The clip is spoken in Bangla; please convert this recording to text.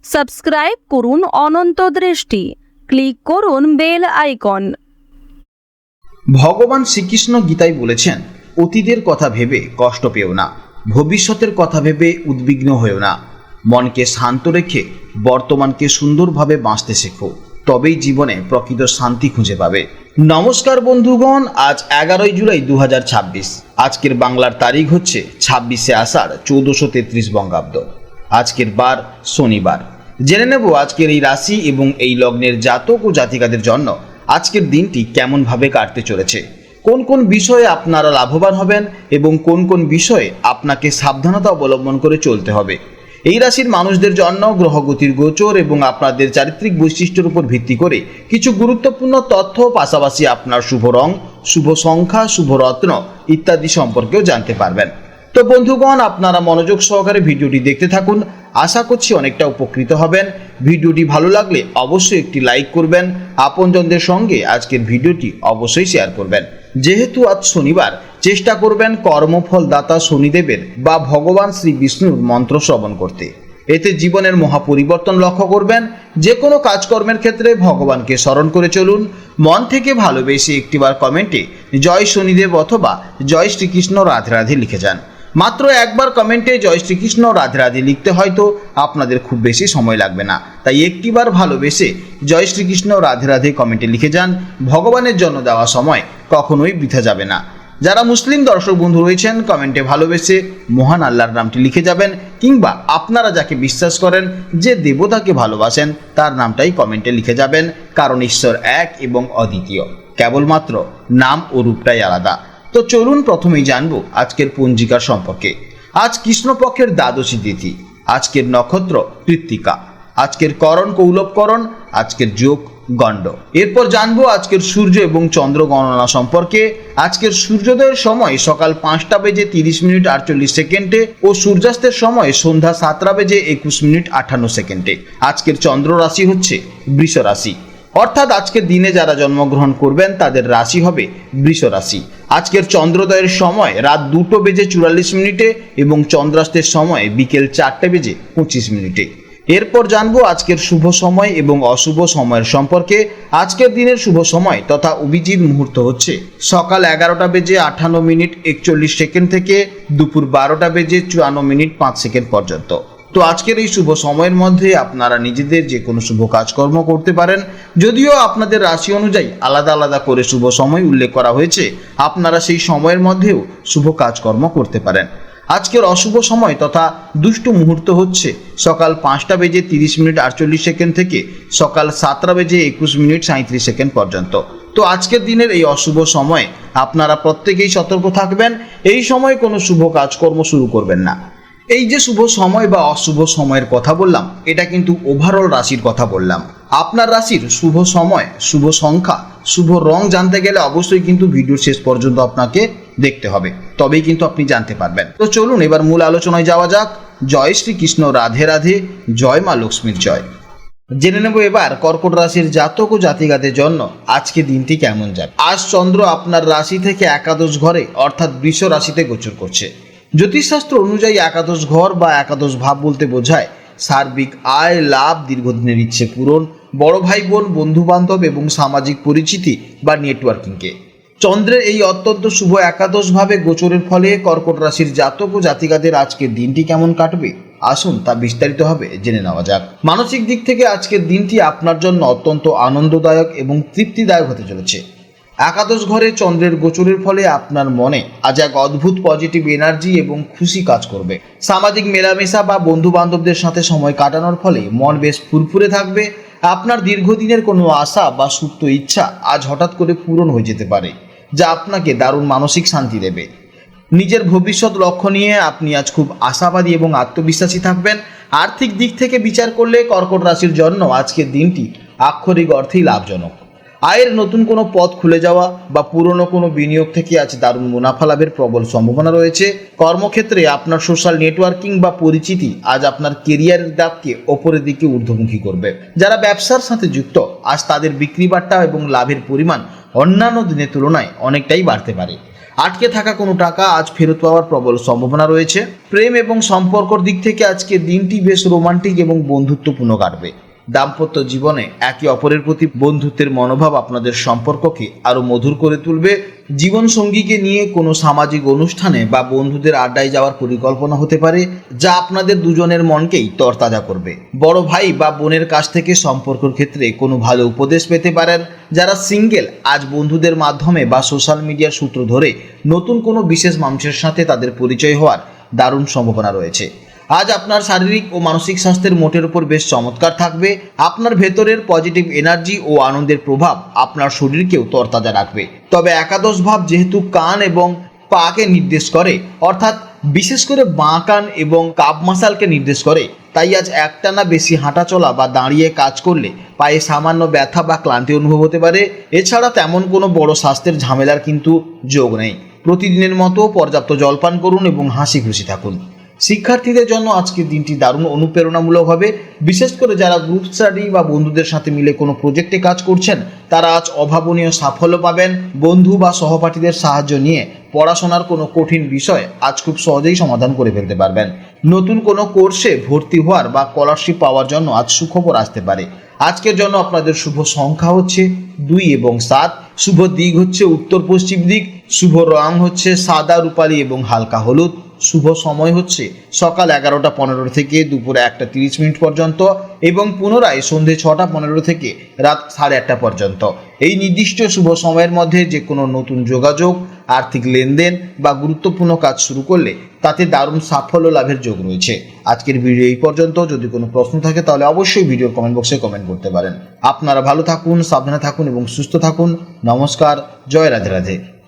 সাবস্ক্রাইব করুন অনন্ত দৃষ্টি, ক্লিক করুন বেল আইকন। ভগবান শ্রীকৃষ্ণ গীতায় বলেছেন, অতীতের কথা ভেবে কষ্ট পেও না, ভবিষ্যতের কথা ভেবে উদ্বিগ্ন হয়েও না। মনকে শান্ত রেখে বর্তমানকে সুন্দরভাবে বাঁচতে শেখো, তবেই জীবনে প্রকৃত শান্তি খুঁজে পাবে। নমস্কার বন্ধুগণ, আজ 11 জুলাই 2026। আজকের বাংলার তারিখ হচ্ছে 26শে আষাঢ় 1433 বঙ্গাব্দ। আজকের বার শনিবার। জেনে নেব আজকের এই রাশি এবং এই লগ্নের জাতক ও জাতিকাদের জন্য আজকের দিনটি কেমনভাবে কাটতে চলেছে, কোন কোন বিষয়ে আপনারা লাভবান হবেন এবং কোন কোন বিষয়ে আপনাকে সাবধানতা অবলম্বন করে চলতে হবে। এই রাশির মানুষদের জন্য গ্রহগতির গোচর এবং আপনাদের চারিত্রিক বৈশিষ্ট্যের উপর ভিত্তি করে কিছু গুরুত্বপূর্ণ তথ্য, পাশাপাশি আপনার শুভ রং, শুভ সংখ্যা, শুভ রত্ন ইত্যাদি সম্পর্কেও জানতে পারবেন। তো বন্ধুগণ, আপনারা মনোযোগ সহকারে ভিডিওটি দেখতে থাকুন, আশা করছি অনেকটা উপকৃত হবেন। ভিডিওটি ভালো লাগলে অবশ্যই একটি লাইক করবেন, আপনজনদের সঙ্গে আজকের ভিডিওটি অবশ্যই শেয়ার করবেন। যেহেতু আজ শনিবার, চেষ্টা করবেন কর্মফল দাতা শনিদেবের বা ভগবান শ্রী বিষ্ণুর মন্ত্র শ্রবণ করতে। এতে জীবনের মহাপরিবর্তন লক্ষ্য করবেন। যে কোনো কাজকর্মের ক্ষেত্রে ভগবানকে স্মরণ করে চলুন। মন থেকে ভালোবেসে একটিবার কমেন্টে জয় শনিদেব অথবা জয় শ্রীকৃষ্ণ রাধে রাধে লিখে যান। মাত্র একবার কমেন্টে জয় শ্রীকৃষ্ণ রাধে রাধে লিখতে হয়তো আপনাদের খুব বেশি সময় লাগবে না, তাই একটিবার ভালোবেসে জয় শ্রীকৃষ্ণ রাধে রাধে কমেন্টে লিখে যান। ভগবানের জন্য দেওয়া সময় কখনোই বৃথা যাবে না। যারা মুসলিম দর্শক বন্ধু রয়েছেন, কমেন্টে ভালোবেসে মহান আল্লাহর নামটি লিখে যাবেন, কিংবা আপনারা যাকে বিশ্বাস করেন, যে দেবতাকে ভালোবাসেন, তার নামটাই কমেন্টে লিখে যাবেন। কারণ ঈশ্বর এক এবং অদ্বিতীয়, কেবলমাত্র নাম ও রূপটাই আলাদা। তো চলুন প্রথমেই জানবো আজকের পঞ্জিকা সম্পর্কে। আজ কৃষ্ণপক্ষের দ্বাদশী তিথি, আজকের নক্ষত্র কৃত্তিকা, আজকের করণ কৌলবকরণ, আজকের যোগ গণ্ড। এরপর জানবো আজকের সূর্য এবং চন্দ্র গণনা সম্পর্কে। আজকের সূর্যোদয়ের সময় সকাল 5:48:48 ও সূর্যাস্তের সময় সন্ধ্যা 7:21:58। আজকের চন্দ্র রাশি হচ্ছে বৃষ রাশি, অর্থাৎ আজকের দিনে যারা জন্মগ্রহণ করবেন তাদের রাশি হবে বৃষ রাশি। আজকের চন্দ্রোদয়ের সময় রাত 2:44 এবং চন্দ্রাস্তের সময় বিকেল 4:25। এরপর জানবো আজকের শুভ সময় এবং অশুভ সময়ের সম্পর্কে। আজকের দিনের শুভ সময় তথা অভিজিৎ মুহূর্ত হচ্ছে সকাল 11:58:41 থেকে দুপুর 12:54:05 পর্যন্ত। তো আজকের এই শুভ সময়ের মধ্যে আপনারা নিজেদের যে কোনো শুভ কাজকর্ম করতে পারেন। যদিও আপনাদের রাশি অনুযায়ী আলাদা আলাদা করে শুভ সময় উল্লেখ করা হয়েছে, আপনারা সেই সময়ের মধ্যেও শুভ কাজকর্ম করতে পারেন। আজকের অশুভ সময় তথা দুষ্ট মুহূর্ত হচ্ছে সকাল 5:30:48 থেকে সকাল 7:21:37 পর্যন্ত। তো আজকের দিনের এই অশুভ সময়ে আপনারা প্রত্যেকেই সতর্ক থাকবেন। এই সময় কোনো শুভ কাজকর্ম শুরু করবেন না। এই যে শুভ সময় বা অশুভ সময়ের কথা বললাম, এটা কিন্তু ওভারঅল রাশির কথা বললাম। আপনার রাশির শুভ সময়, শুভ সংখ্যা, শুভ রং জানতে গেলে অবশ্যই কিন্তু ভিডিওর শেষ পর্যন্ত আপনাকে দেখতে হবে, তবেই কিন্তু আপনি জানতে পারবেন। তো চলুন এবার মূল আলোচনায় যাওয়া যাক। জয় শ্রীকৃষ্ণ রাধে রাধে, জয় মা লক্ষ্মীর জয়। জেনে নেব এবার কর্কট রাশির জাতক ও জাতিকাদের জন্য আজকে দিনটি কেমন যাবে। আজ চন্দ্র আপনার রাশি থেকে একাদশ ঘরে অর্থাৎ বৃষ রাশিতে গোচর করছে। জ্যোতিষশাস্ত্র অনুযায়ী একাদশ ঘর বা একাদশ ভাব বলতে বোঝায় সার্বিক আয়, লাভ, দীর্ঘদিনের ইচ্ছে পূরণ, বড় ভাই বোন, বন্ধু বান্ধব এবং সামাজিক পরিচিতি বা নেটওয়ার্কিংকে। চন্দ্রের এই অত্যন্ত শুভ একাদশ ভাবে গোচরের ফলে কর্কট রাশির জাতক ও জাতিকাদের আজকের দিনটি কেমন কাটবে, আসুন তা বিস্তারিতভাবে জেনে নেওয়া যাক। মানসিক দিক থেকে আজকের দিনটি আপনার জন্য অত্যন্ত আনন্দদায়ক এবং তৃপ্তিদায়ক হতে চলেছে। একাদশ ঘরে চন্দ্রের গোচরের ফলে আপনার মনে আজ এক অদ্ভুত পজিটিভ এনার্জি এবং খুশি কাজ করবে। সামাজিক মেলামেশা বা বন্ধু বান্ধবদের সাথে সময় কাটানোর ফলে মন বেশ ফুরফুরে থাকবে। আপনার দীর্ঘদিনের কোনো আশা বা সুপ্ত ইচ্ছা আজ হঠাৎ করে পূরণ হয়ে যেতে পারে, যা আপনাকে দারুণ মানসিক শান্তি দেবে। নিজের ভবিষ্যৎ লক্ষ্য নিয়ে আপনি আজ খুব আশাবাদী এবং আত্মবিশ্বাসী থাকবেন। আর্থিক দিক থেকে বিচার করলে কর্কট রাশির জন্য আজকের দিনটি আক্ষরিক অর্থেই লাভজনক। আয়ের নতুন কোনো পথ খুলে যাওয়া বা পুরনো কোনো বিনিয়োগ থেকে আজ দারুণ মুনাফা লাভের প্রবল সম্ভাবনা রয়েছে। কর্মক্ষেত্রে আপনার সোশ্যাল নেটওয়ার্কিং বা পরিচিতি আজ আপনার কেরিয়ারের দাপকে ওপরের দিকে ঊর্ধ্বমুখী করবে। যারা ব্যবসার সাথে যুক্ত, আজ তাদের বিক্রি বাট্টা এবং লাভের পরিমাণ অন্যান্য দিনের তুলনায় অনেকটাই বাড়তে পারে। আটকে থাকা কোনো টাকা আজ ফেরত পাওয়ার প্রবল সম্ভাবনা রয়েছে। প্রেম এবং সম্পর্কর দিক থেকে আজকের দিনটি বেশ রোমান্টিক এবং বন্ধুত্বপূর্ণ কাটবে। দাম্পত্য জীবনে একে অপরের প্রতি বন্ধুত্বের মনোভাব আপনাদের সম্পর্ককে আরো মধুর করে তুলবে। জীবন সঙ্গীকে নিয়ে কোনো সামাজিক অনুষ্ঠানে বা বন্ধুদের আড্ডায় যাওয়ার পরিকল্পনা হতে পারে, যা আপনাদের দুজনের মনকেই তরতাজা করবে। বড় ভাই বা বোনের কাছ থেকে সম্পর্কের ক্ষেত্রে কোনো ভালো উপদেশ পেতে পারেন। যারা সিঙ্গেল, আজ বন্ধুদের মাধ্যমে বা সোশ্যাল মিডিয়ার সূত্র ধরে নতুন কোনো বিশেষ মানুষের সাথে তাদের পরিচয় হওয়ার দারুণ সম্ভাবনা রয়েছে। আজ আপনার শারীরিক ও মানসিক স্বাস্থ্যের মোটের উপর বেশ চমৎকার থাকবে। আপনার ভেতরের পজিটিভ এনার্জি ও আনন্দের প্রভাব আপনার শরীরকেও তরতাজা রাখবে। তবে একাদশ ভাব যেহেতু কান এবং পাকে নির্দেশ করে, অর্থাৎ বিশেষ করে বাঁ কান এবং কাপ মাসালকে নির্দেশ করে, তাই আজ একটানা বেশি হাঁটাচলা বা দাঁড়িয়ে কাজ করলে পায়ে সামান্য ব্যথা বা ক্লান্তি অনুভব হতে পারে। এছাড়া তেমন কোনো বড় স্বাস্থ্যের ঝামেলার কিন্তু যোগ নেই। প্রতিদিনের মতো পর্যাপ্ত জলপান করুন এবং হাসি খুশি থাকুন। শিক্ষার্থীদের জন্য আজকের দিনটি দারুণ অনুপ্রেরণামূলক হবে। বিশেষ করে যারা গ্রুপ স্টাডি বা বন্ধুদের সাথে মিলে কোনো প্রজেক্টে কাজ করছেন, তারা আজ অভাবনীয় সাফল্য পাবেন। বন্ধু বা সহপাঠীদের সাহায্য নিয়ে পড়াশোনার কোনো কঠিন বিষয় আজ খুব সহজেই সমাধান করে ফেলতে পারবেন। নতুন কোনো কোর্সে ভর্তি হওয়ার বা স্কলারশিপ পাওয়ার জন্য আজ সুখবর আসতে পারে। আজকের জন্য আপনাদের শুভ সংখ্যা হচ্ছে 2 এবং 7। শুভ দিক হচ্ছে উত্তর পশ্চিম দিক। শুভ রং হচ্ছে সাদা, রূপালী এবং হালকা হলুদ। শুভ সময় হচ্ছে সকাল 11:15 থেকে দুপুর 1:30 পর্যন্ত এবং পুনরায় সন্ধে 6:15 থেকে রাত 8:30 পর্যন্ত। এই নির্দিষ্ট শুভ সময়ের মধ্যে যে কোনো নতুন যোগাযোগ, আর্থিক লেনদেন বা গুরুত্বপূর্ণ কাজ শুরু করলে তাতে দারুণ সাফল্য লাভের যোগ রয়েছে। আজকের ভিডিও এই পর্যন্ত। যদি কোনো প্রশ্ন থাকে তাহলে অবশ্যই ভিডিওর কমেন্ট বক্সে কমেন্ট করতে পারেন। আপনারা ভালো থাকুন, সাবধানে থাকুন এবং সুস্থ থাকুন। নমস্কার। জয় রাধে রাধে।